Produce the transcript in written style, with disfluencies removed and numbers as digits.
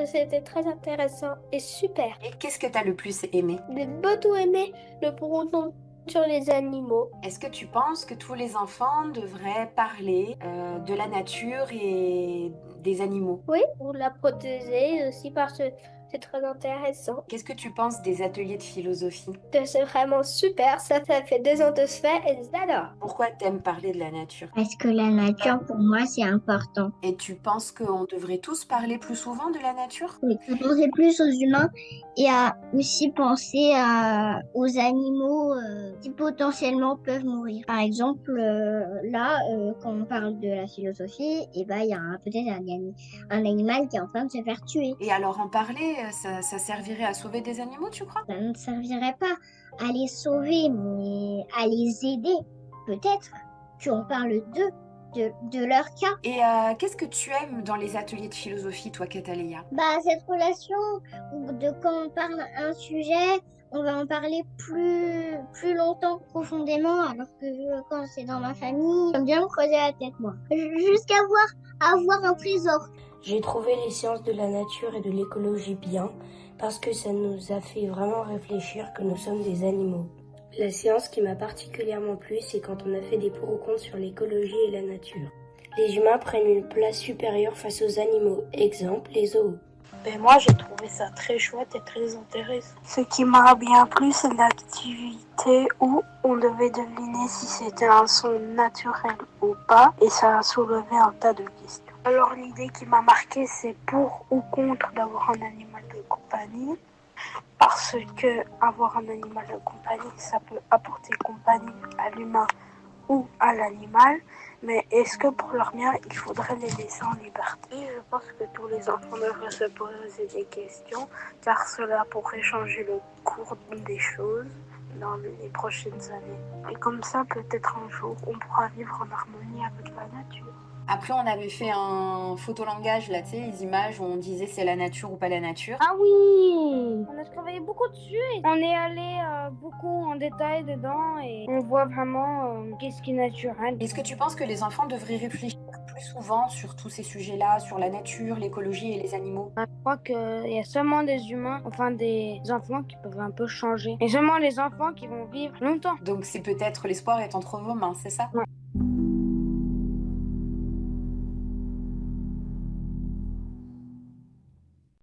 C'était très intéressant et super. Et qu'est-ce que tu as le plus aimé? J'ai beaucoup aimé le breton sur les animaux. Est-ce que tu penses que tous les enfants devraient parler de la nature et des animaux? Oui, pour la protéger aussi parce que c'est très intéressant. Qu'est-ce que tu penses des ateliers de philosophie? Que c'est vraiment super, ça fait 2 ans de se faire et j'adore. Pourquoi t'aimes parler de la nature? Parce que la nature, pour moi, c'est important. Et tu penses qu'on devrait tous parler plus souvent de la nature? Oui. Penser plus aux humains et à aussi penser aux animaux qui potentiellement peuvent mourir. Par exemple, quand on parle de la philosophie, et ben, il y a peut-être un animal qui est en train de se faire tuer. Et alors en parler, ça servirait à sauver des animaux, tu crois? Ça ne servirait pas à les sauver, mais à les aider. Peut-être qu'on parle d'eux, de leur cas. Et qu'est-ce que tu aimes dans les ateliers de philosophie, toi, Cataléa? Cette relation de quand on parle un sujet, on va en parler plus longtemps, profondément, alors que quand c'est dans ma famille, j'aime bien me creuser la tête, moi. Jusqu'à avoir un trésor. J'ai trouvé les sciences de la nature et de l'écologie bien parce que ça nous a fait vraiment réfléchir que nous sommes des animaux. La séance qui m'a particulièrement plu, c'est quand on a fait des pour ou contre sur l'écologie et la nature. Les humains prennent une place supérieure face aux animaux, exemple les zoos. Moi, j'ai trouvé ça très chouette et très intéressant. Ce qui m'a bien plu, c'est l'activité où on devait deviner si c'était un son naturel ou pas, et ça a soulevé un tas de questions. Alors, l'idée qui m'a marqué, c'est pour ou contre d'avoir un animal de compagnie, parce que avoir un animal de compagnie, ça peut apporter compagnie à l'humain ou à l'animal, mais est-ce que pour leur bien, il faudrait les laisser en liberté? Je pense que tous les enfants devraient se poser des questions, car cela pourrait changer le cours des choses dans les prochaines années. Et comme ça, peut-être un jour, on pourra vivre en harmonie avec la nature. Après, on avait fait un photolangage, là, tu sais, les images où on disait c'est la nature ou pas la nature. Ah oui, on a travaillé beaucoup dessus. On est allé beaucoup en détail dedans et on voit vraiment qu'est-ce qui est naturel. Est-ce que tu penses que les enfants devraient réfléchir plus souvent sur tous ces sujets-là, sur la nature, l'écologie et les animaux? Je crois qu'il y a seulement des humains, enfin des enfants qui peuvent un peu changer. Et seulement les enfants qui vont vivre longtemps. Donc c'est peut-être l'espoir est entre vos mains, c'est ça? Ouais.